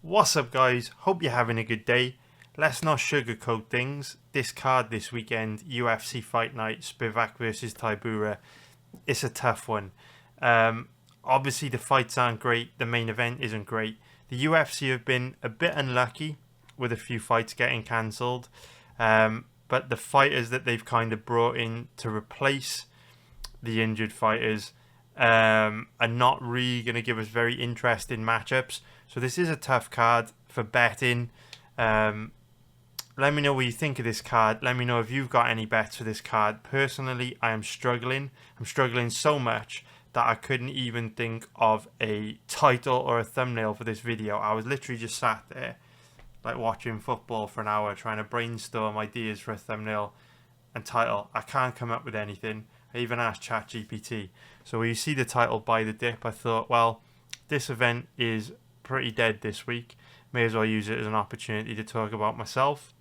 What's up, guys? Hope you're having a good day. Let's not sugarcoat things. This card this weekend, UFC Fight Night, Spivak versus Tybura, it's a tough one. Obviously, the fights aren't great. The main event isn't great. The UFC have been a bit unlucky with a few fights getting cancelled. But the fighters that they've kind of brought in to replace the injured fighters are not really going to give us very interesting matchups. So this is a tough card for betting. Let me know what you think of this card. Let me know if you've got any bets for this card. Personally, I am struggling. I'm struggling so much that I couldn't even think of a title or a thumbnail for this video. I was literally just sat there like watching football for an hour trying to brainstorm ideas for a thumbnail and title. I can't come up with anything. I even asked ChatGPT. So when you see the title Buy the Dip, I thought, well, this event is pretty dead this week. May as well use it as an opportunity to talk about myself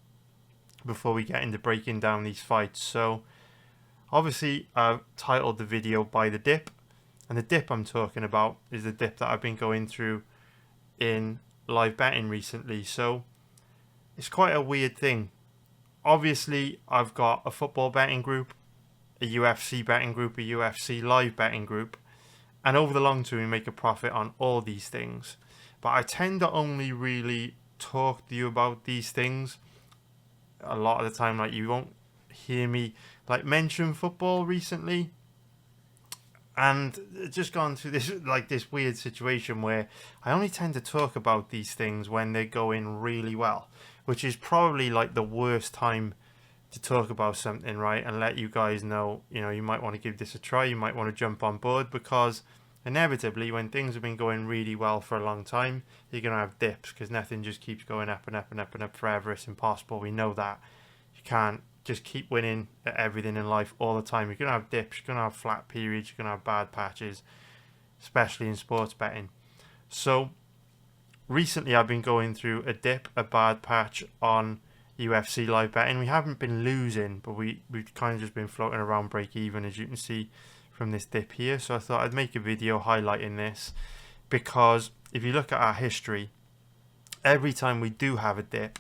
before we get into breaking down these fights. So obviously I've titled the video Buy the Dip, and the dip I'm talking about is the dip that I've been going through in live betting recently. So it's quite a weird thing. Obviously I've got a football betting group, a UFC betting group, a UFC live betting group, and over the long term we make a profit on all these things. But I tend to only really talk to you about these things a lot of the time. Like, you won't hear me like mention football recently, and it's just gone through this weird situation where I only tend to talk about these things when they're going really well, which is probably like the worst time to talk about something, right? And let you guys know, you might want to give this a try, you might want to jump on board, because inevitably when things have been going really well for a long time, you're going to have dips, because nothing just keeps going up and up and up and up forever. It's impossible. We know that. You can't just keep winning at everything in life all the time. You're going to have dips, you're going to have flat periods, you're going to have bad patches, especially in sports betting. So recently I've been going through a dip, a bad patch on UFC live betting. We haven't been losing, but we've kind of just been floating around break even, as you can see from this dip here. So I thought I'd make a video highlighting this, because if you look at our history, every time we do have a dip,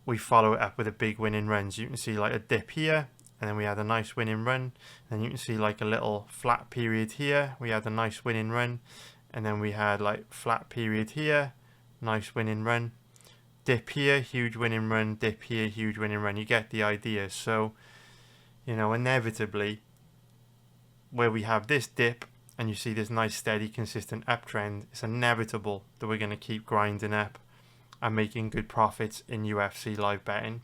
we follow it up with a big winning run. So you can see like a dip here, and then we had a nice winning run. Then you can see like a little flat period here, we had a nice winning run, and then we had like flat period here, nice winning run, dip here, huge winning run, dip here, huge winning run. You get the idea. So inevitably, where we have this dip and you see this nice steady consistent uptrend, it's inevitable that we're going to keep grinding up and making good profits in UFC live betting.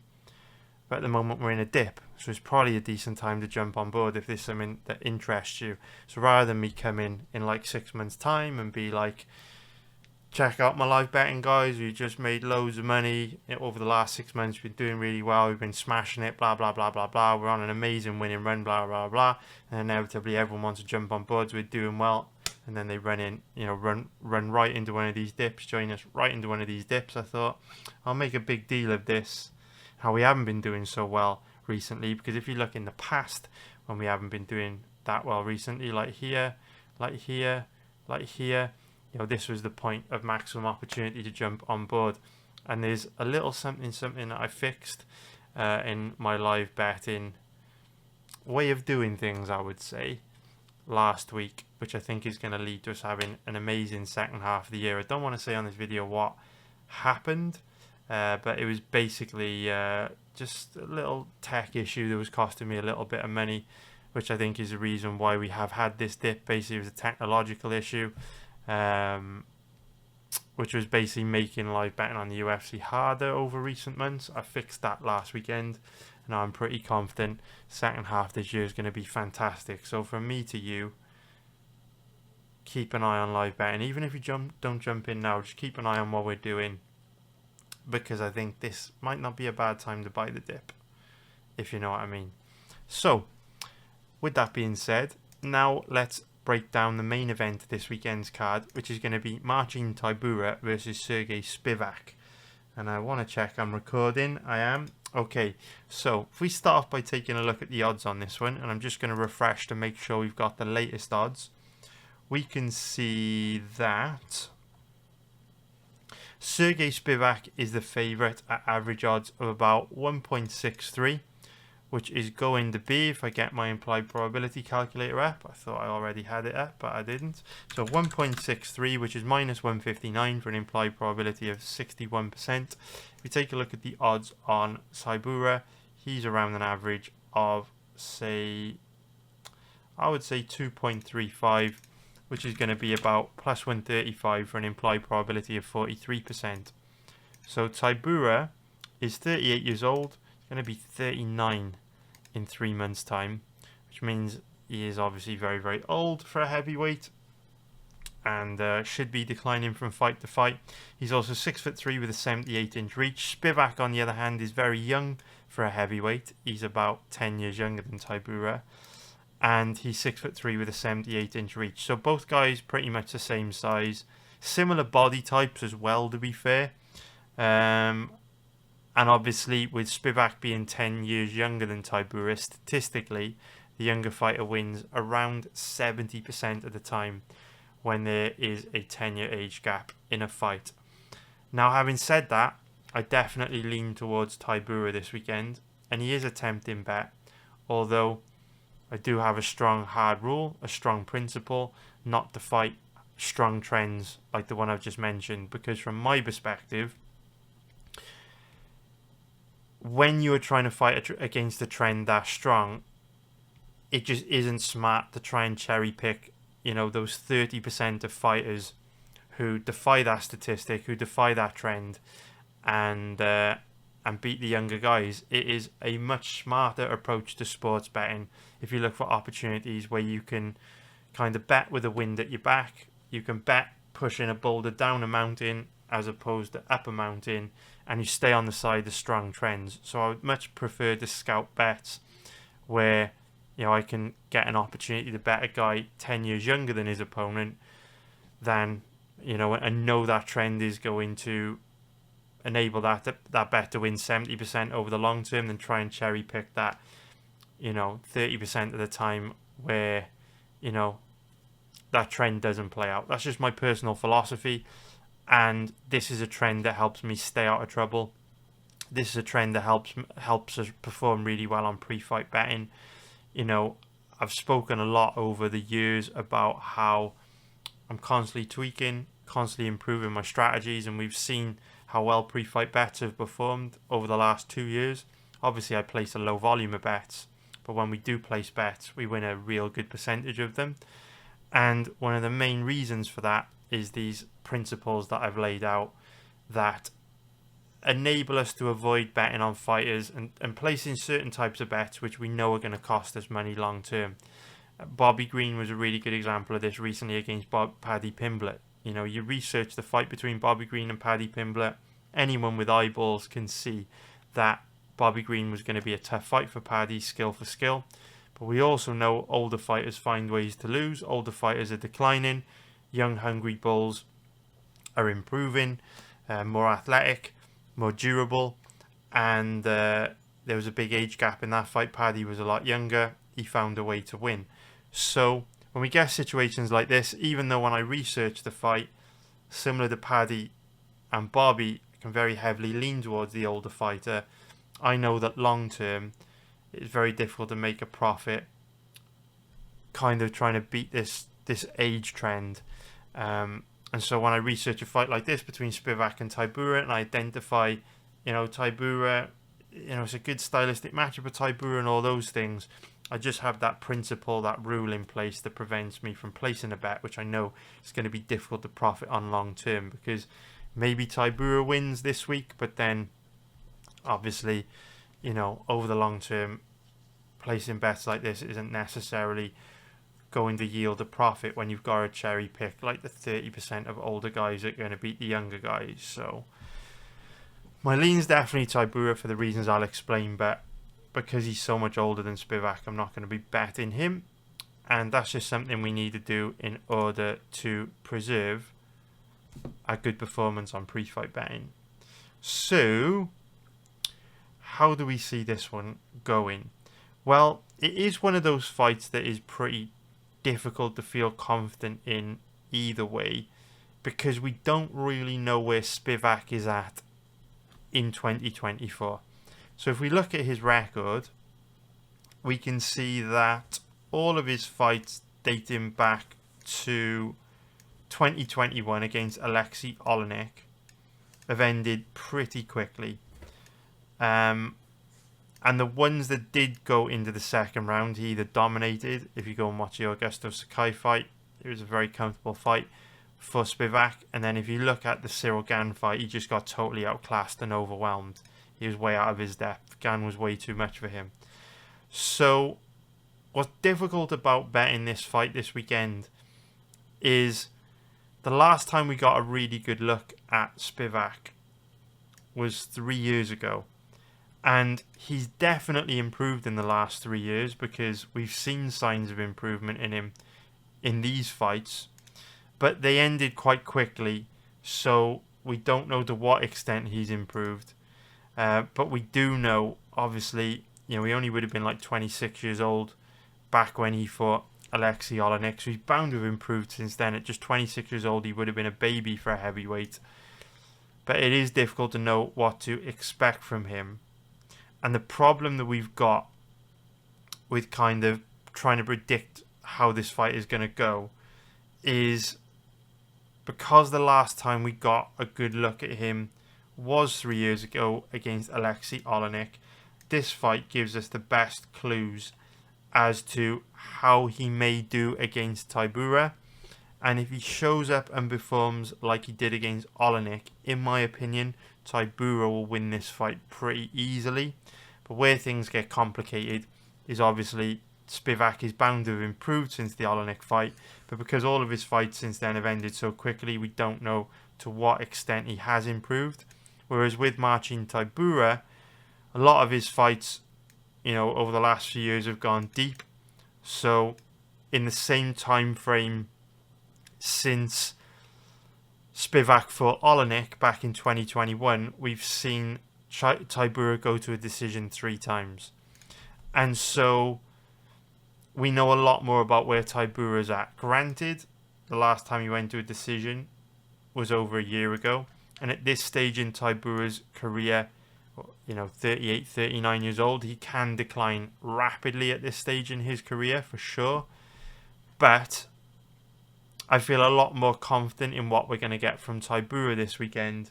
But at the moment we're in a dip, so it's probably a decent time to jump on board if there's something that interests you. So rather than me come in like 6 months time and be like, check out my live betting, guys, we just made loads of money over the last 6 months, we've been doing really well, we've been smashing it, blah blah blah blah blah, we're on an amazing winning run, blah blah blah, and inevitably everyone wants to jump on board, so we're doing well, and then they run right into one of these dips, join us right into one of these dips. I thought I'll make a big deal of this, how we haven't been doing so well recently, because if you look in the past when we haven't been doing that well recently, like here, like here, like here, this was the point of maximum opportunity to jump on board. And there's a little something that I fixed in my live betting way of doing things, I would say, last week, which I think is going to lead to us having an amazing second half of the year. I don't want to say on this video what happened, but it was basically just a little tech issue that was costing me a little bit of money, which I think is the reason why we have had this dip. Basically, it was a technological issue, which was basically making live betting on the UFC harder over recent months. I fixed that last weekend, and I'm pretty confident second half this year is going to be fantastic. So from me to you, keep an eye on live betting. Even if you don't jump in now, just keep an eye on what we're doing, because I think this might not be a bad time to buy the dip, if you know what I mean. So with that being said, now let's break down the main event of this weekend's card, which is going to be Marcin Tybura versus Sergey Spivak. And I want to check I'm recording. I am. Okay, so if we start off by taking a look at the odds on this one, and I'm just going to refresh to make sure we've got the latest odds, we can see that Sergey Spivak is the favourite at average odds of about 1.63, which is going to be, if I get my implied probability calculator up, I thought I already had it up, but I didn't. So 1.63, which is minus 159 for an implied probability of 61%. If you take a look at the odds on Tybura, he's around an average of, say, I would say 2.35, which is going to be about plus 135 for an implied probability of 43%. So Tybura is 38 years old, going to be 39 in 3 months' time, which means he is obviously very, very old for a heavyweight and should be declining from fight to fight. He's also 6'3" with a 78-inch reach. Spivak, on the other hand, is very young for a heavyweight. He's about 10 years younger than Tybura, and he's 6'3" with a 78-inch reach. So both guys pretty much the same size, similar body types as well, to be fair. And obviously, with Spivak being 10 years younger than Tybura, statistically, the younger fighter wins around 70% of the time when there is a 10-year age gap in a fight. Now, having said that, I definitely lean towards Tybura this weekend, and he is a tempting bet, although I do have a strong hard rule, a strong principle, not to fight strong trends like the one I've just mentioned, because from my perspective, when you are trying to fight against a trend that strong, it just isn't smart to try and cherry pick, those 30% of fighters who defy that statistic, who defy that trend, and beat the younger guys. It is a much smarter approach to sports betting if you look for opportunities where you can kind of bet with the wind at your back. You can bet pushing a boulder down a mountain as opposed to up a mountain, and you stay on the side of strong trends. So I would much prefer to scout bets where I can get an opportunity to bet a guy 10 years younger than his opponent than and know that trend is going to enable that bet to win 70% over the long term, than try and cherry pick that 30% of the time where that trend doesn't play out. That's just my personal philosophy. And this is a trend that helps me stay out of trouble. This is a trend that helps us perform really well on pre-fight betting. I've spoken a lot over the years about how I'm constantly tweaking, constantly improving my strategies, and we've seen how well pre-fight bets have performed over the last 2 years. Obviously, I place a low volume of bets, but when we do place bets, we win a real good percentage of them. And one of the main reasons for that is these principles that I've laid out that enable us to avoid betting on fighters and placing certain types of bets which we know are going to cost us money long term. Bobby Green was a really good example of this recently against Paddy Pimblett. You research the fight between Bobby Green and Paddy Pimblett, anyone with eyeballs can see that Bobby Green was going to be a tough fight for Paddy, skill for skill. But we also know older fighters find ways to lose. Older fighters are declining. Young, hungry bulls are improving, more athletic, more durable. And there was a big age gap in that fight. Paddy was a lot younger. He found a way to win. So when we get situations like this, even though when I research the fight, similar to Paddy and Bobby, I can very heavily lean towards the older fighter, I know that long term it's very difficult to make a profit kind of trying to beat this age trend. And so when I research a fight like this between Spivak and Tybura, and I identify, Tybura, it's a good stylistic matchup with Tybura and all those things, I just have that principle, that rule in place that prevents me from placing a bet, which I know is going to be difficult to profit on long term, because maybe Tybura wins this week, but then obviously, over the long term, placing bets like this isn't necessarily going to yield a profit when you've got a cherry pick like the 30% of older guys that are going to beat the younger guys. So my lean's definitely Tybura for the reasons I'll explain, but because he's so much older than Spivak, I'm not going to be betting him, and that's just something we need to do in order to preserve a good performance on pre-fight betting. So how do we see this one going? Well, it is one of those fights that is pretty difficult to feel confident in either way. because we don't really know where Spivak is at in 2024. So if we look at his record, we can see that all of his fights dating back to 2021 against Alexei Olenek have ended pretty quickly. And the ones that did go into the second round, he either dominated. If you go and watch the Augusto Sakai fight, it was a very comfortable fight for Spivak. And then if you look at the Cyril Gane fight, he just got totally outclassed and overwhelmed. He was way out of his depth. Gane was way too much for him. So what's difficult about betting this fight this weekend is the last time we got a really good look at Spivak was 3 years ago. And he's definitely improved in the last 3 years, because we've seen signs of improvement in him in these fights. But they ended quite quickly, so we don't know to what extent he's improved. But we do know, obviously, he only would have been like 26 years old back when he fought Alexei Olenek. So he's bound to have improved since then. At just 26 years old, he would have been a baby for a heavyweight. But it is difficult to know what to expect from him. And the problem that we've got with kind of trying to predict how this fight is going to go is because the last time we got a good look at him was 3 years ago against Alexei Olenek. This fight gives us the best clues as to how he may do against Tybura. And if he shows up and performs like he did against Olenek, in my opinion, Tybura will win this fight pretty easily. But where things get complicated is obviously Spivak is bound to have improved since the Olenek fight. But because all of his fights since then have ended so quickly, we don't know to what extent he has improved. Whereas with Marcin Tybura, a lot of his fights, over the last few years have gone deep. So in the same time frame since Spivak fought Olenek back in 2021, we've seen Tybura go to a decision 3 times. And so we know a lot more about where Tybura's at. Granted, the last time he went to a decision was over a year ago. And at this stage in Tybura's career, 38, 39 years old, he can decline rapidly at this stage in his career for sure. But I feel a lot more confident in what we're going to get from Tybura this weekend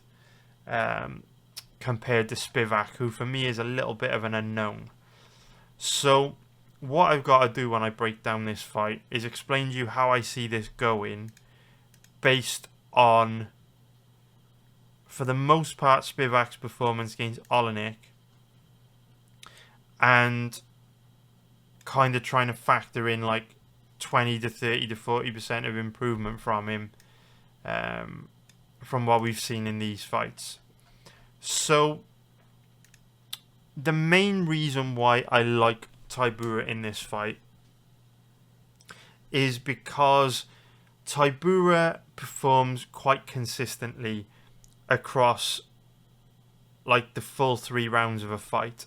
compared to Spivak, who for me is a little bit of an unknown. So what I've got to do when I break down this fight is explain to you how I see this going based on, for the most part, Spivak's performance against Olenek, and kind of trying to factor in like 20 to 30 to 40% of improvement from him from what we've seen in these fights. So the main reason why I like Tybura in this fight is because Tybura performs quite consistently across like the full 3 rounds of a fight.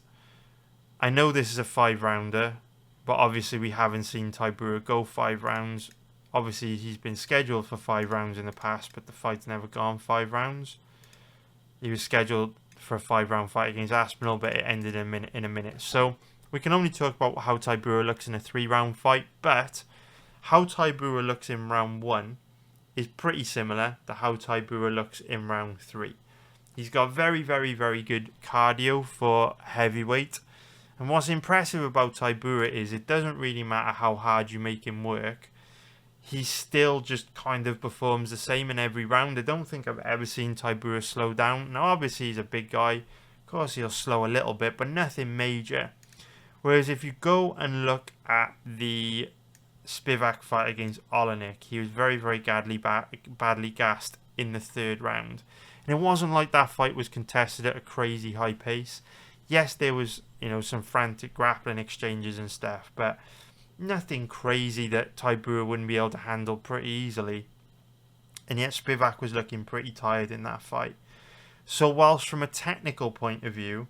I know this is a 5-rounder, but obviously we haven't seen Tybura go 5 rounds. Obviously he's been scheduled for 5 rounds in the past, but the fight's never gone 5 rounds. He was scheduled for a 5-round fight against Aspinall, but it ended in a minute. So we can only talk about how Tybura looks in a 3-round fight, but how Tybura looks in round 1 is pretty similar to how Tybura looks in round 3. He's got very, very, very good cardio for heavyweight. And what's impressive about Tybura is it doesn't really matter how hard you make him work. He still just kind of performs the same in every round. I don't think I've ever seen Tybura slow down. Now, obviously, he's a big guy. Of course, he'll slow a little bit, but nothing major. Whereas if you go and look at the Spivak fight against Olenek, he was very, very badly gassed in the 3rd round. And it wasn't like that fight was contested at a crazy high pace. Yes, there was, some frantic grappling exchanges and stuff, but nothing crazy that Tybura wouldn't be able to handle pretty easily. And yet Spivak was looking pretty tired in that fight. So whilst from a technical point of view,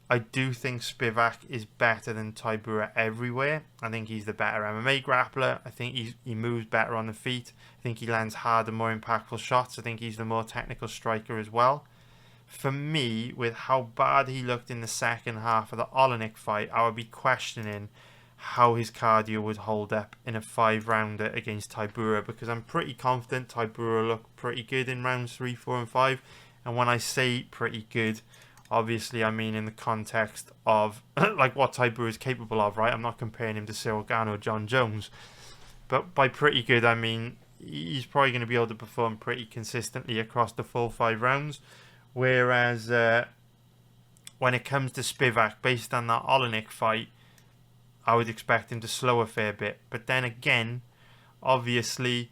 I do think Spivak is better than Tybura everywhere. I think he's the better MMA grappler. I think he moves better on the feet. I think he lands harder, more impactful shots. I think he's the more technical striker as well. For me, with how bad he looked in the second half of the Olenek fight, I would be questioning how his cardio would hold up in a 5-rounder against Tybura, because I'm pretty confident Tybura looked pretty good in rounds 3, 4 and 5. And when I say pretty good, obviously I mean in the context of like what Tybura is capable of, right? I'm not comparing him to Cyril Gane or John Jones. But by pretty good, I mean he's probably going to be able to perform pretty consistently across the full 5 rounds. Whereas when it comes to Spivak, based on that Olenek fight, I would expect him to slow a fair bit. But then again, obviously,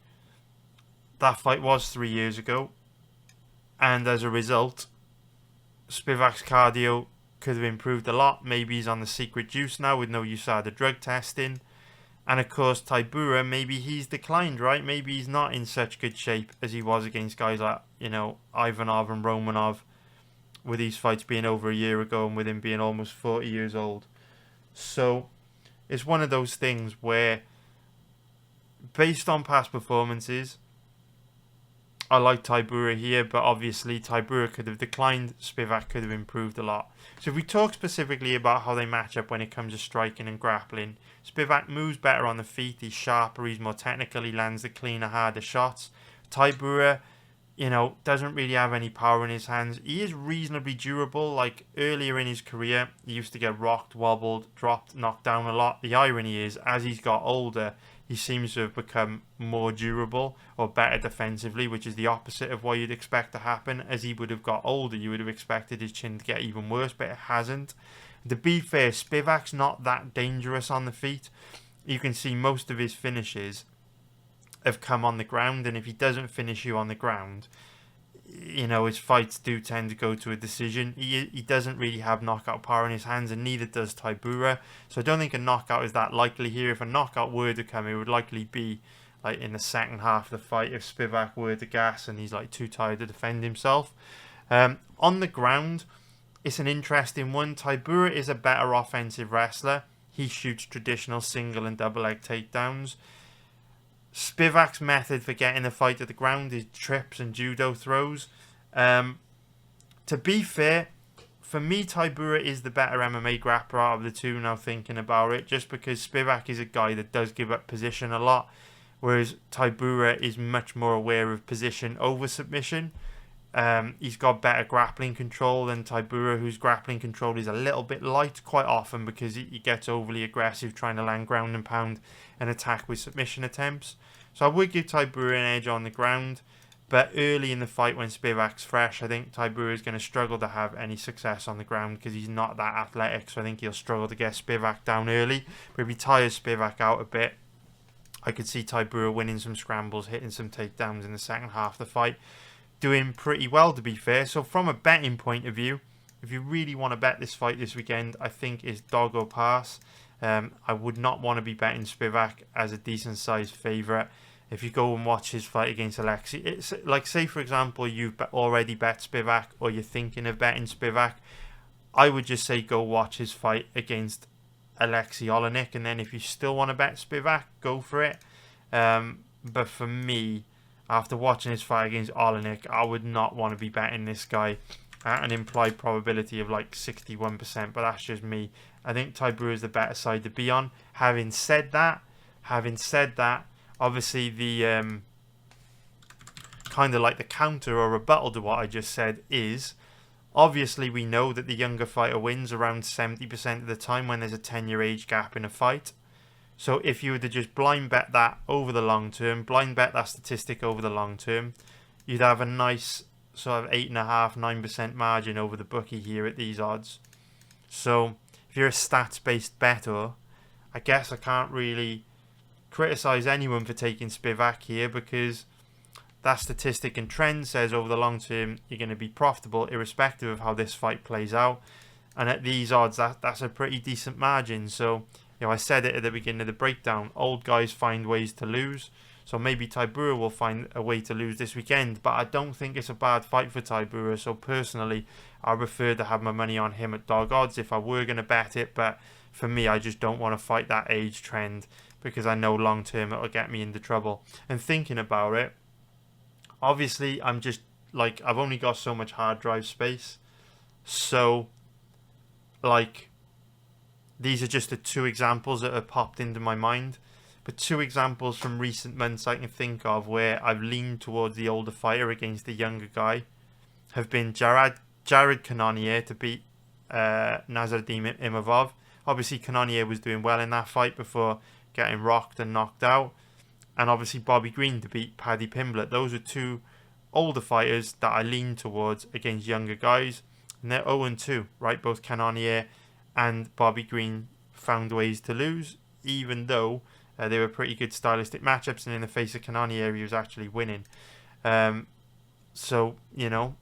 that fight was 3 years ago. And as a result, Spivak's cardio could have improved a lot. Maybe he's on the secret juice now with no USADA drug testing. And of course, Tybura, maybe he's declined, right? Maybe he's not in such good shape as he was against guys like, Ivanov and Romanov, with these fights being over a year ago and with him being almost 40 years old. So it's one of those things where, based on past performances, I like Tybura here, but obviously Tybura could have declined, Spivak could have improved a lot. So if we talk specifically about how they match up when it comes to striking and grappling, Spivak moves better on the feet, he's sharper, he's more technical, he lands the cleaner, harder shots. Tybura, doesn't really have any power in his hands. He is reasonably durable. Like earlier in his career, he used to get rocked, wobbled, dropped, knocked down a lot. The irony is, as he's got older, he seems to have become more durable or better defensively, which is the opposite of what you'd expect to happen. As he would have got older, you would have expected his chin to get even worse, but it hasn't. To be fair, Spivak's not that dangerous on the feet. You can see most of his finishes have come on the ground, and if he doesn't finish you on the ground, his fights do tend to go to a decision. He doesn't really have knockout power in his hands, and neither does Tybura. So I don't think a knockout is that likely here. If a knockout were to come, it would likely be like in the second half of the fight if Spivak were to gas and he's like too tired to defend himself. On the ground, it's an interesting one. Tybura is a better offensive wrestler. He shoots traditional single and double leg takedowns. Spivak's method for getting the fight to the ground is trips and judo throws. To be fair, for me, Tybura is the better MMA grappler out of the two now thinking about it, just because Spivak is a guy that does give up position a lot, whereas Tybura is much more aware of position over submission. He's got better grappling control than Tybura, whose grappling control is a little bit light quite often because he gets overly aggressive trying to land ground and pound and attack with submission attempts. So I would give Tybura an edge on the ground, but early in the fight when Spivak's fresh, I think Tybura is going to struggle to have any success on the ground because he's not that athletic, so I think he'll struggle to get Spivak down early. But if he tires Spivak out a bit, I could see Tybura winning some scrambles, hitting some takedowns in the second half of the fight, doing pretty well to be fair. So from a betting point of view, if you really want to bet this fight this weekend, I think it's dog or pass. I would not want to be betting Spivak as a decent sized favourite. If you go and watch his fight against Alexei, it's like, say for example you've already bet Spivak or you're thinking of betting Spivak, I would just say go watch his fight against Alexei Olenek, and then if you still want to bet Spivak, go for it. But for me, after watching his fight against Olenek, I would not want to be betting this guy at an implied probability of like 61%, but that's just me. I think Tybura is the better side to be on. Having said that, obviously the kind of like the counter or rebuttal to what I just said is, obviously we know that the younger fighter wins around 70% of the time when there's a 10-year age gap in a fight. So if you were to just blind bet that over the long term, blind bet that statistic over the long term, you'd have a nice sort of 8.5%, 9% margin over the bookie here at these odds. So if you're a stats-based bettor, I guess I can't really criticize anyone for taking Spivak here, because that statistic and trend says over the long term you're going to be profitable irrespective of how this fight plays out. And at these odds, that's a pretty decent margin. So I said it at the beginning of the breakdown, old guys find ways to lose. So maybe Tybura will find a way to lose this weekend, but I don't think it's a bad fight for Tybura. So personally, I prefer to have my money on him at dog odds if I were going to bet it. But for me, I just don't want to fight that age trend because I know long term it'll get me into trouble. And thinking about it, obviously I'm just like, I've only got so much hard drive space. So like, these are just the two examples that have popped into my mind. But two examples from recent months I can think of where I've leaned towards the older fighter against the younger guy have been Jared Cannonier to beat Nasruddin Imavov. Obviously, Cannonier was doing well in that fight before getting rocked and knocked out. And obviously, Bobby Green to beat Paddy Pimblett. Those are two older fighters that I lean towards against younger guys. And they're 0-2, right? Both Cannonier and Bobby Green found ways to lose, even though they were pretty good stylistic matchups. And in the face of Cannonier, he was actually winning. So, you know,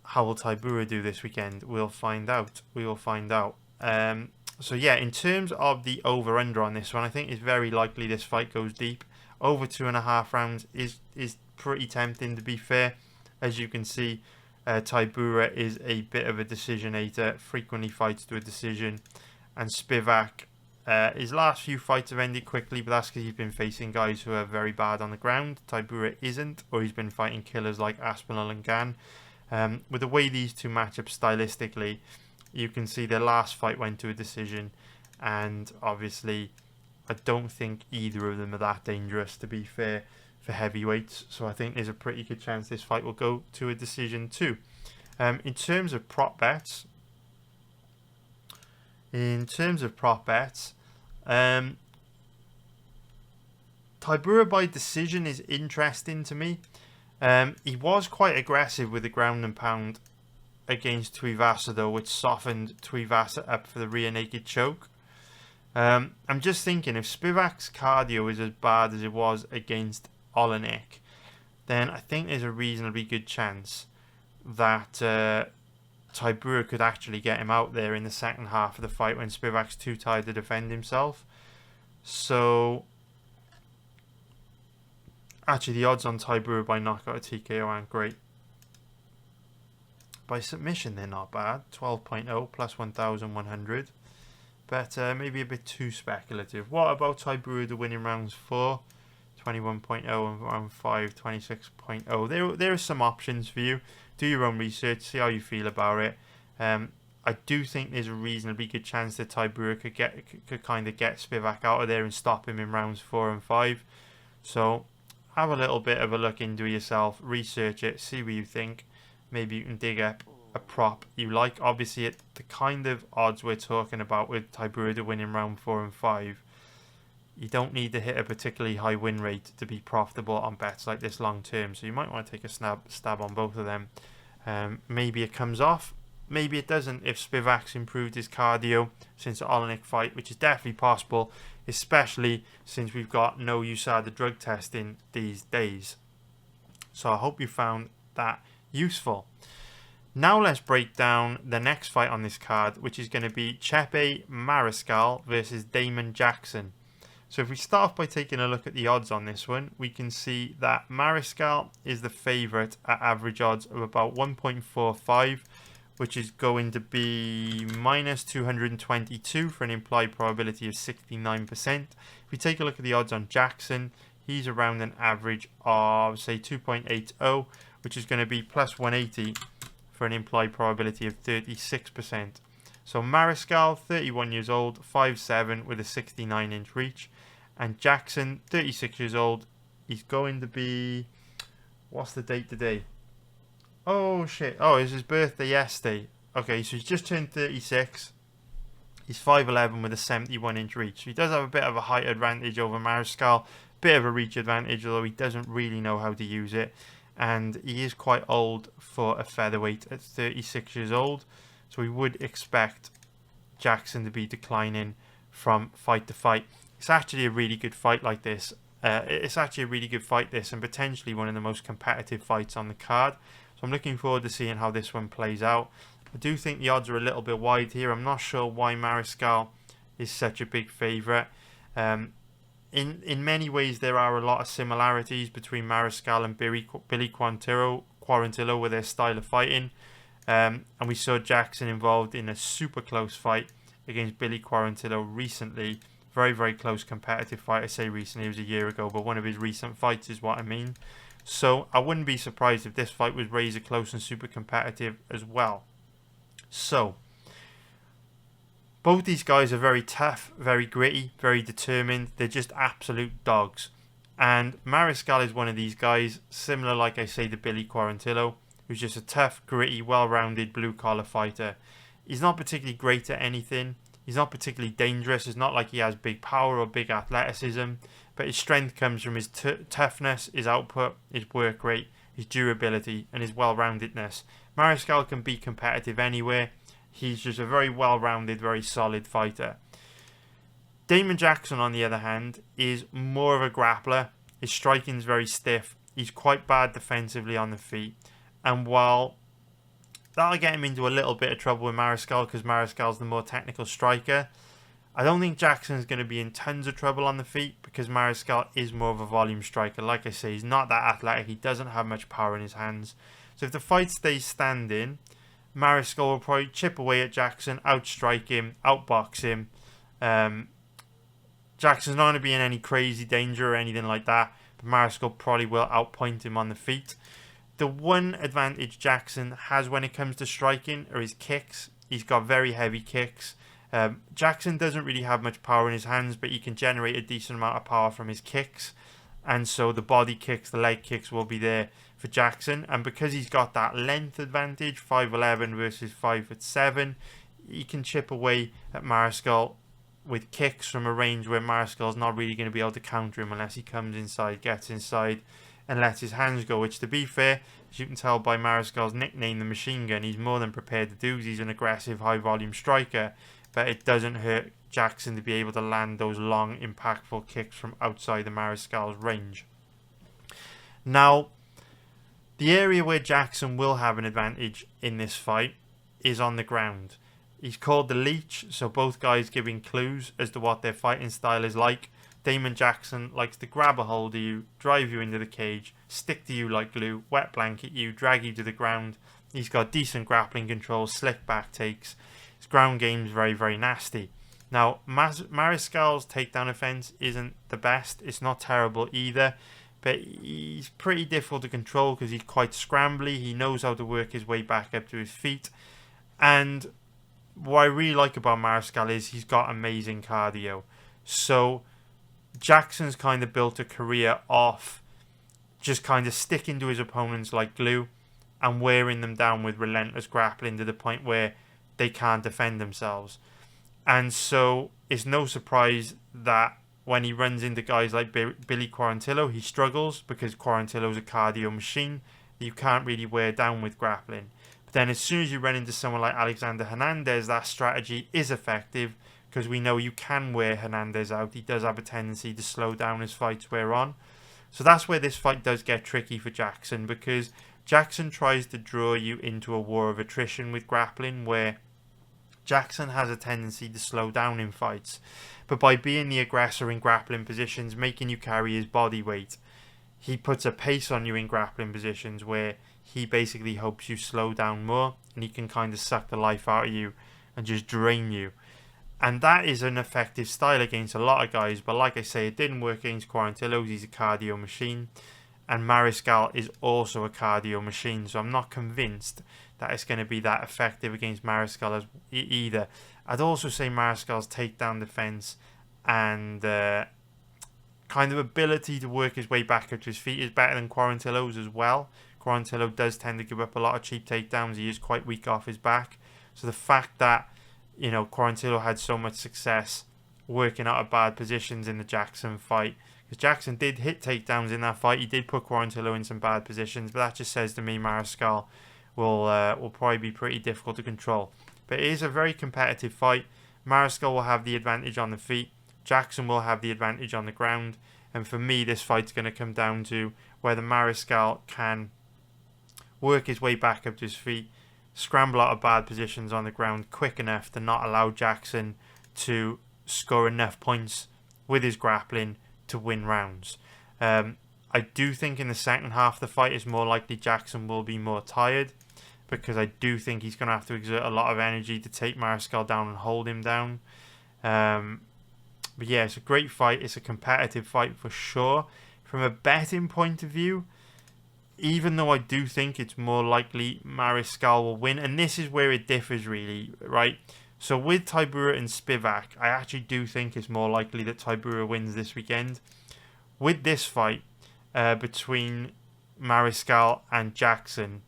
how will Tybura do this weekend? We'll find out. We will find out. So yeah, in terms of the over-under on this one, I think it's very likely this fight goes deep. Over 2.5 rounds is pretty tempting, to be fair. As you can see, Tybura is a bit of a decisionator, frequently fights to a decision. And Spivak, his last few fights have ended quickly, but that's because he's been facing guys who are very bad on the ground. Tybura isn't, or he's been fighting killers like Aspinall and Gann. With the way these two match up stylistically, you can see their last fight went to a decision, and obviously I don't think either of them are that dangerous, to be fair, for heavyweights. So I think there's a pretty good chance this fight will go to a decision too. In terms of prop bets, Tybura by decision is interesting to me. He was quite aggressive with the ground and pound against Tuivasa though, which softened Tuivasa up for the rear naked choke. I'm just thinking, if Spivak's cardio is as bad as it was against Olenek, then I think there's a reasonably good chance that Tybura could actually get him out there in the second half of the fight when Spivak's too tired to defend himself. So actually, the odds on Tybura by knockout or TKO aren't great. By submission, they're not bad. 12.0 plus 1,100. But maybe a bit too speculative. What about Tybura to win in rounds 4? 21.0 and round 5, 26.0. There are some options for you. Do your own research. See how you feel about it. I do think there's a reasonably good chance that Tybura could kind of get Spivak out of there and stop him in rounds 4 and 5. So have a little bit of a look into it yourself, research it, see what you think. Maybe you can dig up a prop you like. Obviously, at the kind of odds we're talking about with Tybura to win in round 4 and 5, you don't need to hit a particularly high win rate to be profitable on bets like this long term. So you might want to take a stab on both of them. Maybe it comes off, maybe it doesn't. If Spivak's improved his cardio since the Olenek fight, which is definitely possible, especially since we've got no USADA drug testing these days. So I hope you found that useful. Now let's break down the next fight on this card, which is going to be Chepe Mariscal versus Damon Jackson. So if we start off by taking a look at the odds on this one, we can see that Mariscal is the favourite at average odds of about 1.45, which is going to be minus 222 for an implied probability of 69%. If we take a look at the odds on Jackson, he's around an average of, say, 2.80, which is going to be plus 180 for an implied probability of 36%. So Mariscal, 31 years old, 5'7", with a 69-inch reach. And Jackson, 36 years old, he's going to be... What's the date today? Oh, shit. Oh, it's his birthday yesterday. Okay, so he's just turned 36. He's 5'11", with a 71-inch reach. So he does have a bit of a height advantage over Mariscal. Bit of a reach advantage, although he doesn't really know how to use it. And he is quite old for a featherweight at 36 years old. So we would expect Jackson to be declining from fight to fight. It's actually a really good fight like this. And potentially one of the most competitive fights on the card. So I'm looking forward to seeing how this one plays out. I do think the odds are a little bit wide here. I'm not sure why Mariscal is such a big favourite. in many ways, there are a lot of similarities between Mariscal and Billy Quarantillo with their style of fighting. And we saw Jackson involved in a super close fight against Billy Quarantillo recently. Very, very close competitive fight. I say recently, it was a year ago, but one of his recent fights is what I mean. So I wouldn't be surprised if this fight was razor close and super competitive as well. So both these guys are very tough, very gritty, very determined. They're just absolute dogs. And Mariscal is one of these guys, similar, like I say, to Billy Quarantillo, who's just a tough, gritty, well-rounded blue-collar fighter. He's not particularly great at anything. He's not particularly dangerous. It's not like he has big power or big athleticism. But his strength comes from his toughness, his output, his work rate, his durability, and his well-roundedness. Mariscal can be competitive anywhere. He's just a very well-rounded, very solid fighter. Damon Jackson, on the other hand, is more of a grappler. His striking is very stiff. He's quite bad defensively on the feet. And while that'll get him into a little bit of trouble with Mariscal, because Mariscal's the more technical striker, I don't think Jackson's going to be in tons of trouble on the feet, because Mariscal is more of a volume striker. Like I say, he's not that athletic. He doesn't have much power in his hands. So if the fight stays standing, Mariscal will probably chip away at Jackson, outstrike him, outbox him. Jackson's not going to be in any crazy danger or anything like that, but Mariscal probably will outpoint him on the feet. The one advantage Jackson has when it comes to striking are his kicks. He's got very heavy kicks. Jackson doesn't really have much power in his hands, but he can generate a decent amount of power from his kicks. And so the body kicks, the leg kicks will be there for Jackson. And because he's got that length advantage, 5'11" versus 5'7", he can chip away at Mariscal with kicks from a range where Mariscal's not really going to be able to counter him unless he comes inside, gets inside, and lets his hands go. Which, to be fair, as you can tell by Mariscal's nickname, the Machine Gun, he's more than prepared to do. He's an aggressive, high-volume striker. But it doesn't hurt Jackson to be able to land those long, impactful kicks from outside the Mariscal's range. Now, the area where Jackson will have an advantage in this fight is on the ground. He's called the Leech, so both guys giving clues as to what their fighting style is like. Damon Jackson likes to grab a hold of you, drive you into the cage, stick to you like glue, wet blanket you, drag you to the ground. He's got decent grappling control, slick back takes. His ground game's very, very nasty. Now, Mariscal's takedown offense isn't the best. It's not terrible either, but he's pretty difficult to control because he's quite scrambly. He knows how to work his way back up to his feet. And what I really like about Mariscal is he's got amazing cardio. So Jackson's kind of built a career off just kind of sticking to his opponents like glue and wearing them down with relentless grappling to the point where they can't defend themselves. And so it's no surprise that when he runs into guys like Billy Quarantillo, he struggles because Quarantillo's a cardio machine that you can't really wear down with grappling. But then as soon as you run into someone like Alexander Hernandez, that strategy is effective because we know you can wear Hernandez out. He does have a tendency to slow down as fights wear on. So that's where this fight does get tricky for Jackson, because Jackson tries to draw you into a war of attrition with grappling, where Jackson has a tendency to slow down in fights. But by being the aggressor in grappling positions, making you carry his body weight, he puts a pace on you in grappling positions where he basically hopes you slow down more, and he can kind of suck the life out of you and just drain you. And that is an effective style against a lot of guys, but like I say, it didn't work against Quarantillo. He's a cardio machine, and Mariscal is also a cardio machine, so I'm not convinced that it's going to be that effective against Mariscal as either. I'd also say Mariscal's takedown defense and kind of ability to work his way back up to his feet is better than Quarantillo's as well. Quarantillo does tend to give up a lot of cheap takedowns. He is quite weak off his back. So the fact that, you know, Quarantillo had so much success working out of bad positions in the Jackson fight, because Jackson did hit takedowns in that fight. He did put Quarantillo in some bad positions, but that just says to me Mariscal will probably be pretty difficult to control. But it is a very competitive fight. Mariscal will have the advantage on the feet. Jackson will have the advantage on the ground. And for me, this fight's going to come down to whether Mariscal can work his way back up to his feet, scramble out of bad positions on the ground quick enough to not allow Jackson to score enough points with his grappling to win rounds. I do think in the second half of the fight it's more likely Jackson will be more tired, because I do think he's going to have to exert a lot of energy to take Mariscal down and hold him down. But yeah, it's a great fight. It's a competitive fight for sure. From a betting point of view, even though I do think it's more likely Mariscal will win, and this is where it differs really, right? So with Tybura and Spivak, I actually do think it's more likely that Tybura wins this weekend. With this fight between Mariscal and Jackson,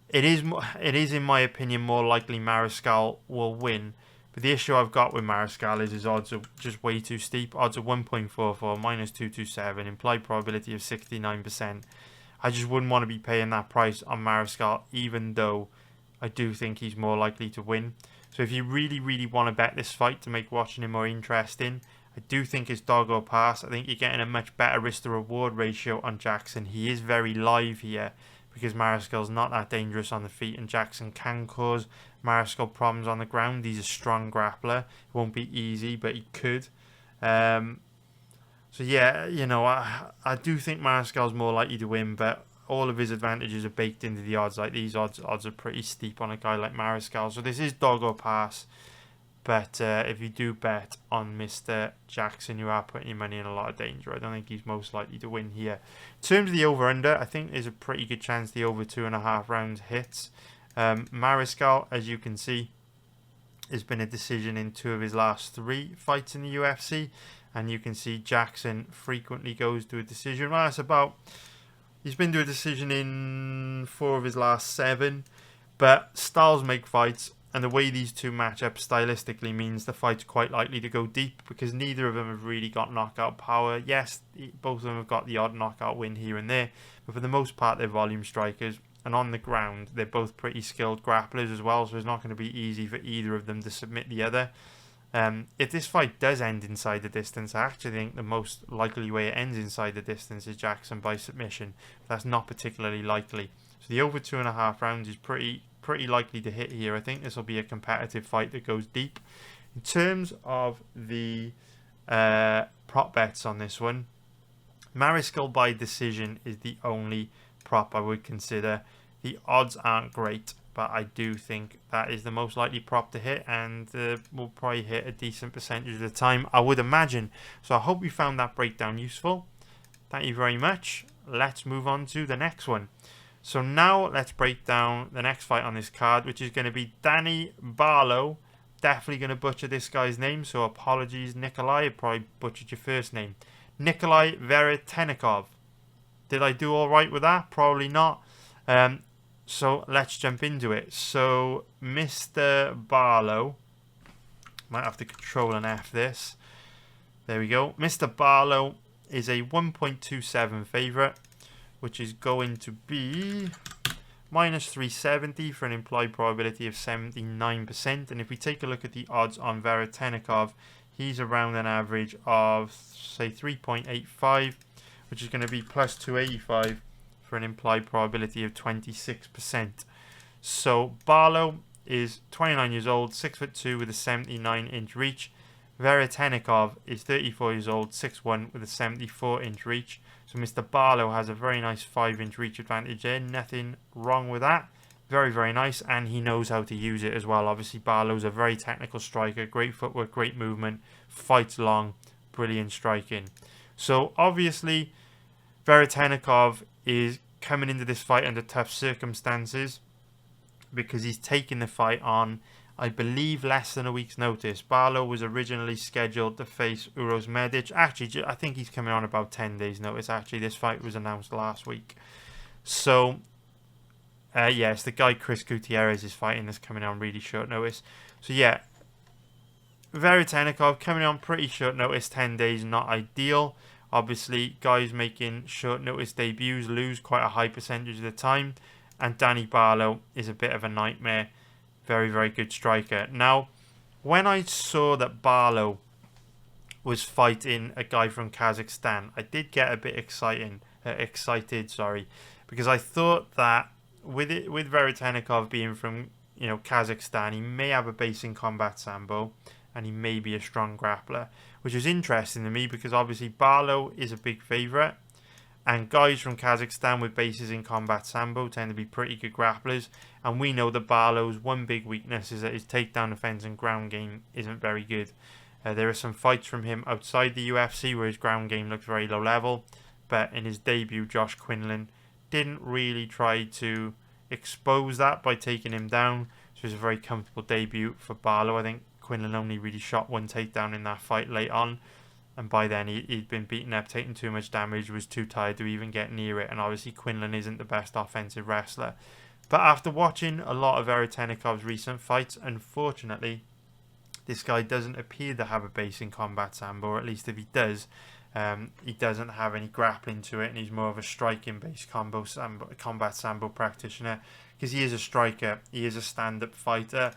it is in my opinion more likely Mariscal will win. But the issue I've got with Mariscal is his odds are just way too steep. Odds of 1.44, minus 227, implied probability of 69%. I just wouldn't want to be paying that price on Mariscal, even though I do think he's more likely to win. So if you really, really want to bet this fight to make watching him more interesting, I do think it's dog or pass. I think you're getting a much better risk to reward ratio on Jackson. He is very live here, because Mariscal's not that dangerous on the feet, and Jackson can cause Mariscal problems on the ground. He's a strong grappler. It won't be easy, but he could. So yeah, you know, I do think Mariscal's more likely to win, but all of his advantages are baked into the odds. Like, these odds are pretty steep on a guy like Mariscal. So this is dog or pass. But if you do bet on Mr. Jackson, you are putting your money in a lot of danger. I don't think he's most likely to win here. In terms of the over-under, I think there's a pretty good chance the over 2.5 rounds hits. Mariscal, as you can see, has been a decision in 2 of his last 3 fights in the UFC. And you can see Jackson frequently goes to a decision. Well, that's about... He's been to a decision in 4 of his last 7. But styles make fights. And the way these two match up stylistically means the fight's quite likely to go deep, because neither of them have really got knockout power. Yes, both of them have got the odd knockout win here and there, but for the most part they're volume strikers. And on the ground, they're both pretty skilled grapplers as well, so it's not going to be easy for either of them to submit the other. If this fight does end inside the distance, I actually think the most likely way it ends inside the distance is Jackson by submission. That's not particularly likely. So the over 2.5 rounds is pretty likely to hit here. I think this will be a competitive fight that goes deep. In terms of the prop bets on this one, Mariscal by decision is the only prop I would consider. The odds aren't great, but I do think that is the most likely prop to hit, and will probably hit a decent percentage of the time, I would imagine. So I hope you found that breakdown useful. Thank you very much. Let's move on to the next one. So now let's break down the next fight on this card, which is going to be Danny Barlow. Definitely going to butcher this guy's name, so apologies, Nikolai. I probably butchered your first name. Nikolai Veretennikov. Did I do all right with that? Probably not. So let's jump into it. So Mr. Barlow, might have to control and F this. There we go. Mr. Barlow is a 1.27 favourite, which is going to be minus 370 for an implied probability of 79%. And if we take a look at the odds on Veretennikov, he's around an average of, say, 3.85, which is going to be plus 285 for an implied probability of 26%. So Barlow is 29 years old, 6'2" with a 79-inch reach. Veretennikov is 34 years old, 6'1" with a 74-inch reach. So Mr. Barlow has a very nice 5-inch reach advantage there. Nothing wrong with that. Very, very nice. And he knows how to use it as well. Obviously, Barlow's a very technical striker. Great footwork, great movement. Fights long. Brilliant striking. So, obviously, Veretennikov is coming into this fight under tough circumstances, because he's taking the fight on, I believe, less than a week's notice. Barlow was originally scheduled to face Uros Medic. Actually, I think he's coming on about 10 days notice. Actually, this fight was announced last week. So, yes, the guy Chris Gutierrez is fighting that's coming on really short notice. So, yeah, Veretennikov coming on pretty short notice, 10 days, not ideal. Obviously, guys making short notice debuts lose quite a high percentage of the time. And Danny Barlow is a bit of a nightmare. Very, very good striker. Now, when I saw that Barlow was fighting a guy from Kazakhstan, I did get a bit excited, because I thought that with Veretennikov being from Kazakhstan, he may have a base in combat sambo. and he may be a strong grappler, which was interesting to me because obviously Barlow is a big favourite, and guys from Kazakhstan with bases in combat sambo tend to be pretty good grapplers, and we know that Barlow's one big weakness is that his takedown defence and ground game isn't very good. There are some fights from him outside the UFC where his ground game looks very low level, but in his debut, Josh Quinlan didn't really try to expose that by taking him down, so it was a very comfortable debut for Barlow. I think Quinlan only really shot one takedown in that fight late on, and by then he'd been beaten up, taking too much damage, was too tired to even get near it, and obviously Quinlan isn't the best offensive wrestler. But after watching a lot of Veretenikov's recent fights, unfortunately, this guy doesn't appear to have a base in combat sambo, or at least if he does, he doesn't have any grappling to it, and he's more of a striking-based combat sambo practitioner, because he is a striker, he is a stand-up fighter,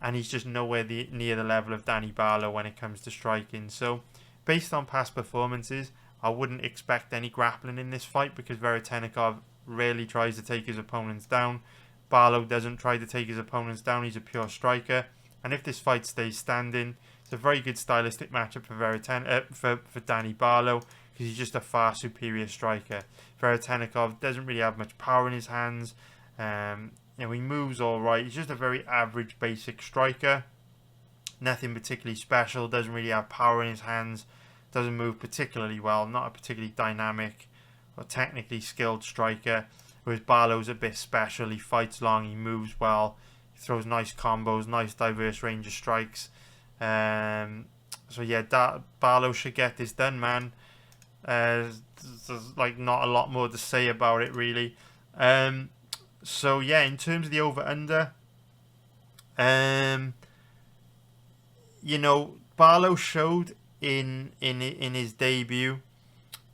and he's just nowhere near the level of Danny Barlow when it comes to striking. So, based on past performances, I wouldn't expect any grappling in this fight, because Veretenikov rarely tries to take his opponents down. Barlow doesn't try to take his opponents down, he's a pure striker. And if this fight stays standing, it's a very good stylistic matchup for for Danny Barlow, because he's just a far superior striker. Veretenikov doesn't really have much power in his hands. He moves all right. He's just a very average, basic striker. Nothing particularly special. Doesn't really have power in his hands. Doesn't move particularly well. Not a particularly dynamic or technically skilled striker. Whereas Barlow's a bit special. He fights long. He moves well. Throws nice combos, nice diverse range of strikes. So yeah, Barlow should get this done, man. There's like not a lot more to say about it, really. So yeah, in terms of the over/under, Barlow showed in his debut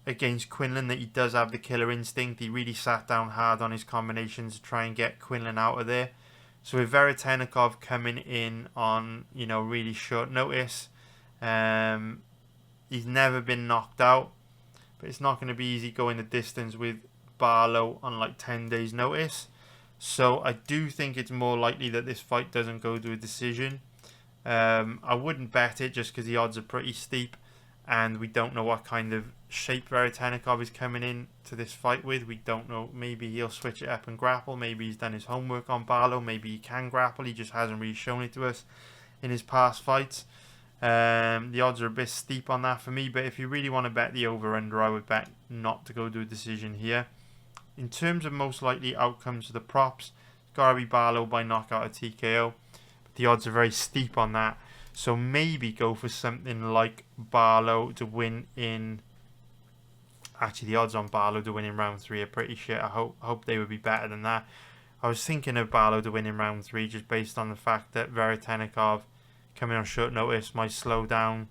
against Quinlan that he does have the killer instinct. He really sat down hard on his combinations to try and get Quinlan out of there. So with Veretenikov coming in on, really short notice, he's never been knocked out, but it's not going to be easy going the distance with Barlow on like 10 days notice. So I do think it's more likely that this fight doesn't go to a decision. I wouldn't bet it just because the odds are pretty steep, and we don't know what kind of shape Veretenikov is coming in to this fight with. We don't know. Maybe he'll switch it up and grapple. Maybe he's done his homework on Barlow. Maybe he can grapple. He just hasn't really shown it to us in his past fights. The odds are a bit steep on that for me, but if you really want to bet the over-under, I would bet not to go to a decision here. In terms of most likely outcomes for the props, it's got to be Barlow by knockout or TKO. But the odds are very steep on that. So maybe go for something like Barlow to win in... Actually, the odds on Barlow to win in round 3 are pretty shit. I hope they would be better than that. I was thinking of Barlow to win in round 3 just based on the fact that Veretenikov coming on short notice might slow down,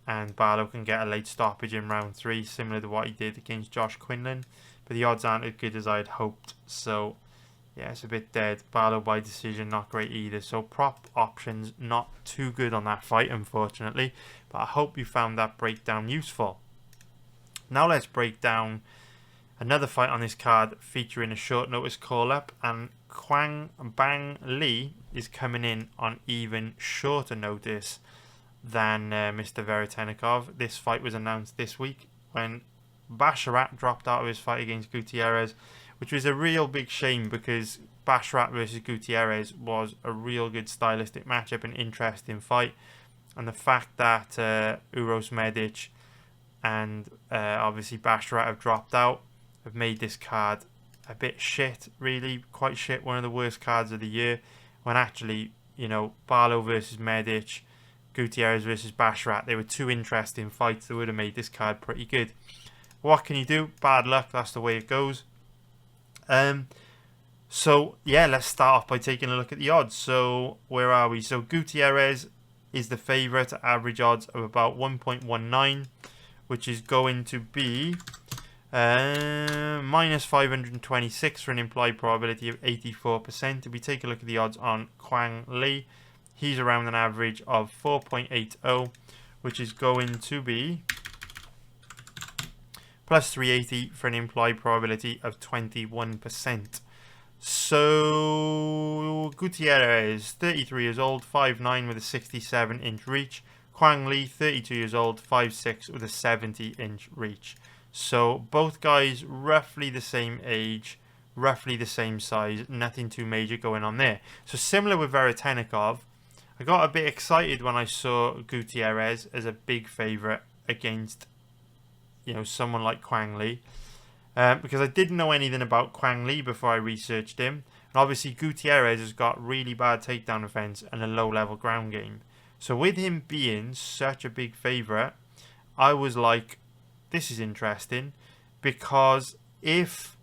and Barlow can get a late stoppage in round 3, similar to what he did against Josh Quinlan. But the odds aren't as good as I'd hoped. So, yeah, it's a bit dead. Barlow by decision, not great either. So prop options, not too good on that fight, unfortunately. But I hope you found that breakdown useful. Now let's break down another fight on this card featuring a short notice call-up, and Kwang Bang Lee is coming in on even shorter notice than Mr. Veretenikov. This fight was announced this week when Basharat dropped out of his fight against Gutierrez, which was a real big shame because Basharat versus Gutierrez was a real good stylistic matchup, an interesting fight, and the fact that Uros Medic and obviously Basharat have dropped out have made this card a bit shit, really quite shit, one of the worst cards of the year, when actually, Barlow versus Medic, Gutierrez versus Basharat, they were two interesting fights that would have made this card pretty good. What can you do? Bad luck, that's the way it goes. So yeah, let's start off by taking a look at the odds. So where are we? So Gutierrez is the favourite at average odds of about 1.19, which is going to be minus 526 for an implied probability of 84%. If we take a look at the odds on Kwang Lee, he's around an average of 4.80, which is going to be plus 380 for an implied probability of 21%. So Gutierrez, 33 years old, 5'9" with a 67-inch reach. Quang Li, 32 years old, 5'6" with a 70-inch reach. So both guys roughly the same age, roughly the same size, nothing too major going on there. So similar with Veretennikov, I got a bit excited when I saw Gutierrez as a big favourite against, someone like Quang Li. Because I didn't know anything about Quang Li before I researched him. And obviously Gutierrez has got really bad takedown defense and a low-level ground game. So with him being such a big favourite, I was like, this is interesting. Because if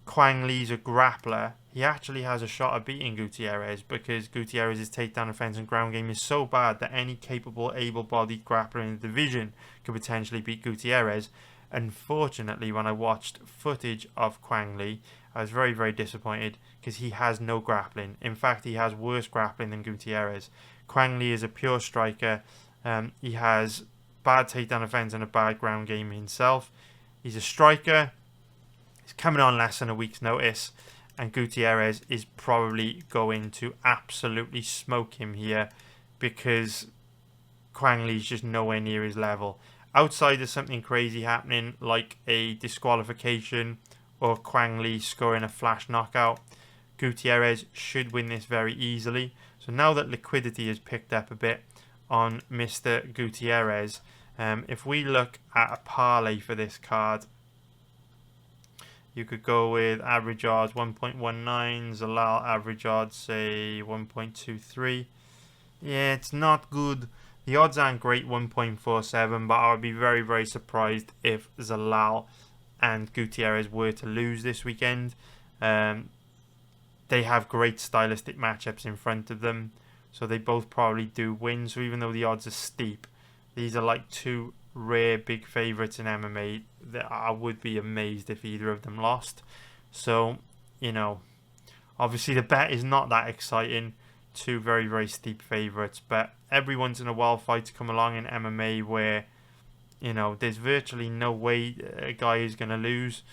Quang Li's a grappler, he actually has a shot at beating Gutierrez, because Gutierrez's takedown defense and ground game is so bad that any capable, able-bodied grappler in the division could potentially beat Gutierrez. Unfortunately, when I watched footage of Quang Li, I was very, very disappointed because he has no grappling. In fact, he has worse grappling than Gutierrez. Quang Li is a pure striker. He has bad takedown defense and a bad ground game himself. He's a striker. He's coming on less than a week's notice. And Gutierrez is probably going to absolutely smoke him here because Quang Li's just nowhere near his level. Outside of something crazy happening like a disqualification or Quang Li scoring a flash knockout, Gutierrez should win this very easily. So now that liquidity has picked up a bit on Mr. Gutierrez, if we look at a parlay for this card, you could go with average odds 1.19, Zalal average odds say 1.23. Yeah, it's not good. The odds aren't great, 1.47, but I would be very, very surprised if Zalal and Gutierrez were to lose this weekend. They have great stylistic matchups in front of them, so they both probably do win. So even though the odds are steep, these are like two rare big favourites in MMA that I would be amazed if either of them lost. So, obviously the bet is not that exciting. Two very, very steep favourites, but every once in a while fights come along in MMA where there's virtually no way a guy is going to lose.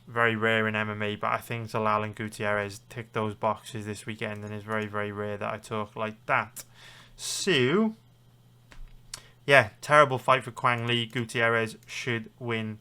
Very rare in MMA, but I think Zalal and Gutierrez tick those boxes this weekend, and it's very, very rare that I talk like that. So yeah, terrible fight for Quang Li. Gutierrez should win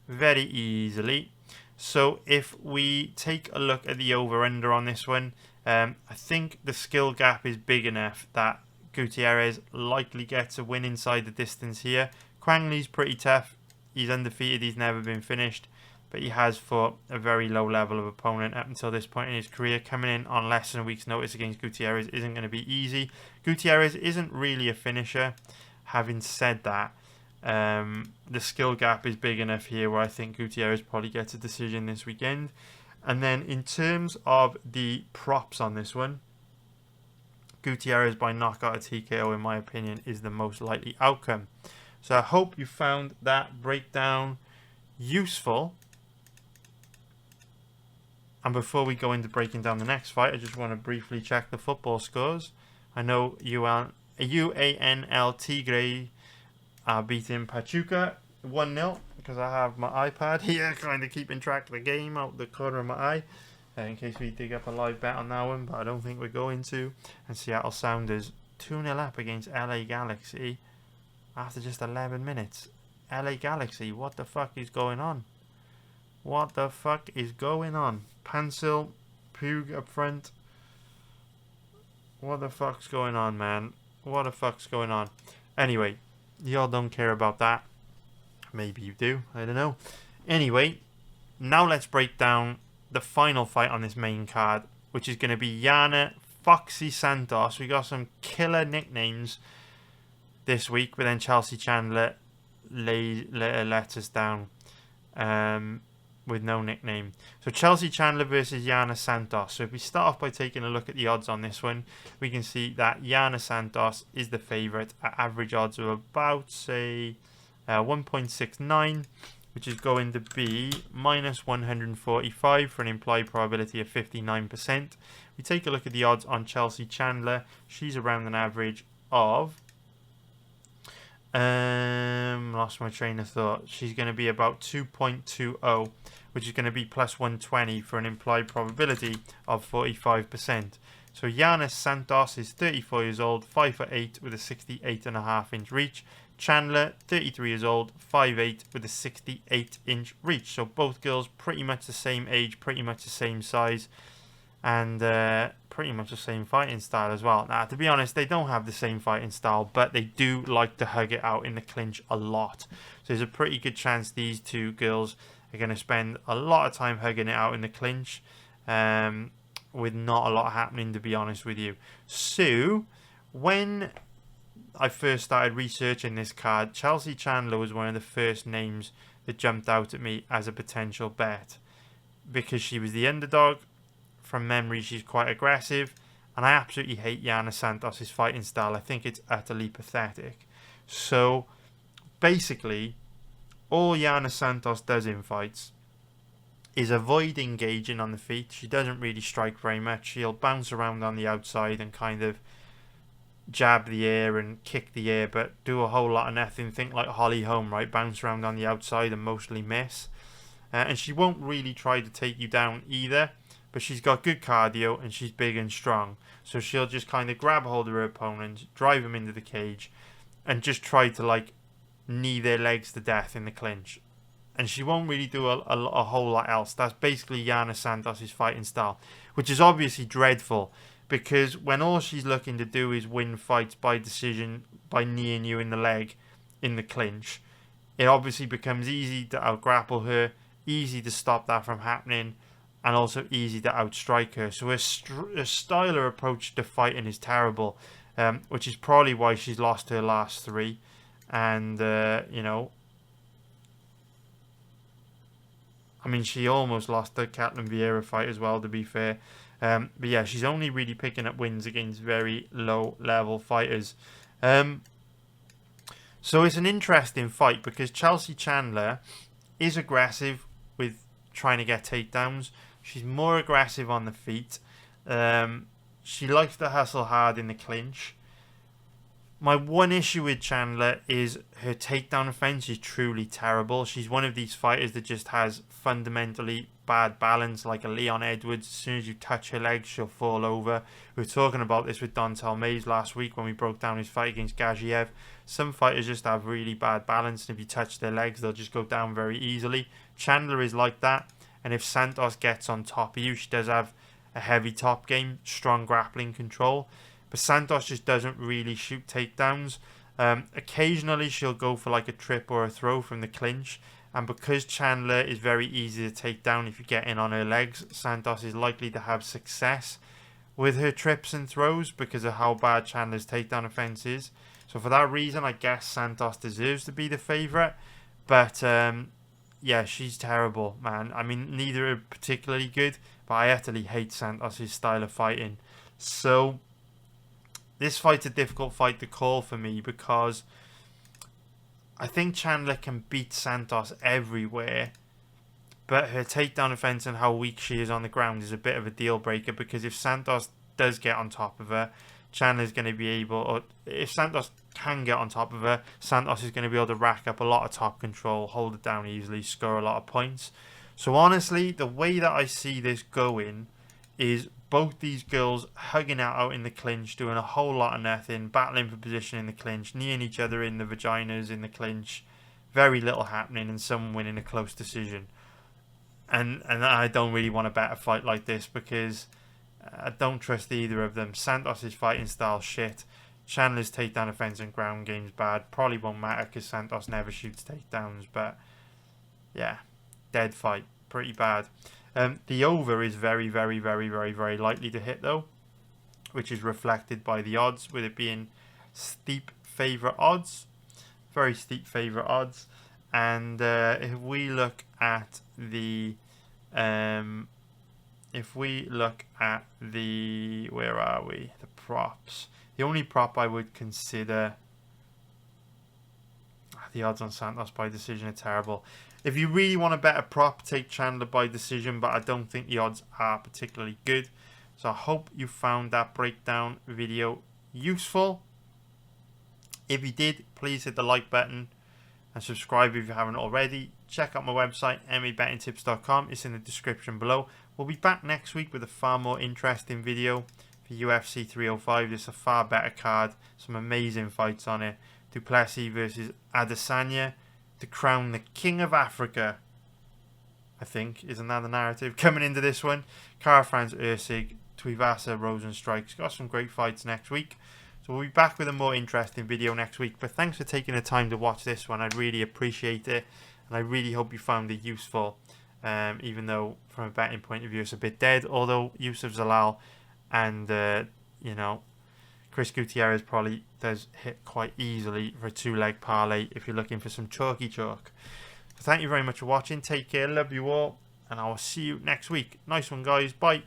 very easily. So if we take a look at the over-under on this one, I think the skill gap is big enough that Gutierrez likely gets a win inside the distance here. Quang Li's pretty tough. He's undefeated. He's never been finished. But he has fought a very low level of opponent up until this point in his career. Coming in on less than a week's notice against Gutierrez isn't going to be easy. Gutierrez isn't really a finisher. Having said that, the skill gap is big enough here where I think Gutierrez probably gets a decision this weekend. And then in terms of the props on this one, Gutierrez by knockout or TKO, in my opinion, is the most likely outcome. So I hope you found that breakdown useful. And before we go into breaking down the next fight, I just want to briefly check the football scores. I know UANL Tigre are beating Pachuca 1-0 because I have my iPad here kind of keeping track of the game out the corner of my eye in case we dig up a live bet on that one, but I don't think we're going to. And Seattle Sounders 2-0 up against LA Galaxy after just 11 minutes. LA Galaxy, what the fuck is going on? What the fuck is going on? Pencil, Pug up front. What the fuck's going on, man? What the fuck's going on? Anyway, y'all don't care about that. Maybe you do. I don't know. Anyway, now let's break down the final fight on this main card, which is going to be Yana Foxy Santos. We got some killer nicknames this week, but then Chelsea Chandler let us down with no nickname. So Chelsea Chandler versus Yana Santos. So if we start off by taking a look at the odds on this one, we can see that Yana Santos is the favourite at average odds of about, say, 1.69, which is going to be minus 145 for an implied probability of 59%. We take a look at the odds on Chelsea Chandler. She's around an average of lost my train of thought. She's going to be about 2.20, which is going to be plus 120 for an implied probability of 45%. So Yana Santos is 34 years old, 5'8", with a 68.5-inch reach. Chandler, 33 years old, 5'8", with a 68-inch reach. So both girls pretty much the same age, pretty much the same size, and pretty much the same fighting style as well. Now, to be honest, they don't have the same fighting style, but they do like to hug it out in the clinch a lot. So there's a pretty good chance these two girls are going to spend a lot of time hugging it out in the clinch, with not a lot happening, to be honest with you. So, when I first started researching this card, Chelsea Chandler was one of the first names that jumped out at me as a potential bet, because she was the underdog. From memory, she's quite aggressive, and I absolutely hate Yana Santos' fighting style. I think it's utterly pathetic. So, basically, all Yana Santos does in fights is avoid engaging on the feet. She doesn't really strike very much. She'll bounce around on the outside and kind of jab the air and kick the air, but do a whole lot of nothing. Think like Holly Holm, right? Bounce around on the outside and mostly miss. And she won't really try to take you down either, but she's got good cardio and she's big and strong. So she'll just kind of grab hold of her opponent, drive them into the cage, and just try to like knee their legs to death in the clinch. And she won't really do a whole lot else. That's basically Yana Santos' fighting style, which is obviously dreadful, because when all she's looking to do is win fights by decision, by kneeing you in the leg in the clinch, it obviously becomes easy to out-grapple her, easy to stop that from happening, and also easy to outstrike her. So her style or approach to fighting is terrible, which is probably why she's lost her last three. And, you know, I mean, she almost lost the Caitlin Vieira fight as well, to be fair. But yeah, she's only really picking up wins against very low-level fighters. So it's an interesting fight, because Chelsea Chandler is aggressive with trying to get takedowns. She's more aggressive on the feet. She likes to hustle hard in the clinch. My one issue with Chandler is her takedown offense is truly terrible. She's one of these fighters that just has fundamentally bad balance, like a Leon Edwards. As soon as you touch her legs, she'll fall over. We were talking about this with Dontel Mays last week when we broke down his fight against Gaziev. Some fighters just have really bad balance, and if you touch their legs, they'll just go down very easily. Chandler is like that, and if Santos gets on top of you, she does have a heavy top game, strong grappling control. But Santos just doesn't really shoot takedowns. Occasionally she'll go for like a trip or a throw from the clinch. And because Chandler is very easy to take down if you get in on her legs, Santos is likely to have success with her trips and throws because of how bad Chandler's takedown offense is. So for that reason, I guess Santos deserves to be the favourite. But yeah, she's terrible, man. I mean, neither are particularly good, but I utterly hate Santos' style of fighting. So this fight's a difficult fight to call for me, because I think Chandler can beat Santos everywhere, but her takedown offense and how weak she is on the ground is a bit of a deal breaker, because if Santos does get on top of her, Chandler's going to be able, or if Santos can get on top of her, Santos is going to be able to rack up a lot of top control, hold it down easily, score a lot of points. So honestly, the way that I see this going is both these girls hugging out in the clinch, doing a whole lot of nothing, battling for position in the clinch, kneeing each other in the vaginas in the clinch, very little happening, and someone winning a close decision. And I don't really want to bet a fight like this, because I don't trust either of them. Santos' fighting style shit. Chandler's takedown offense and ground game's bad. Probably won't matter because Santos never shoots takedowns, but yeah, dead fight. Pretty bad. The over is very, very, very, very, very likely to hit though, which is reflected by the odds, with it being steep favourite odds, very steep favourite odds. And if we look at the, where are we? The props. The only prop I would consider, the odds on Santos by decision are terrible. If you really want to bet a prop, take Chandler by decision, but I don't think the odds are particularly good. So I hope you found that breakdown video useful. If you did, please hit the like button. and subscribe if you haven't already. Check out my website, MMABettingTips.com. It's in the description below. We'll be back next week with a far more interesting video for UFC 305. It's a far better card. Some amazing fights on it. Duplessis versus Adesanya to crown the King of Africa, I think, is another narrative coming into this one. Kara-France Usyk, Tuivasa, Rosenstrike. Got some great fights next week. So we'll be back with a more interesting video next week. But thanks for taking the time to watch this one. I really appreciate it. And I really hope you found it useful. Even though from a betting point of view it's a bit dead. Although Yusuf Zalal and, Chris Gutierrez probably does hit quite easily for a 2-leg parlay if you're looking for some chalky chalk. So thank you very much for watching. Take care. Love you all. And I will see you next week. Nice one, guys. Bye.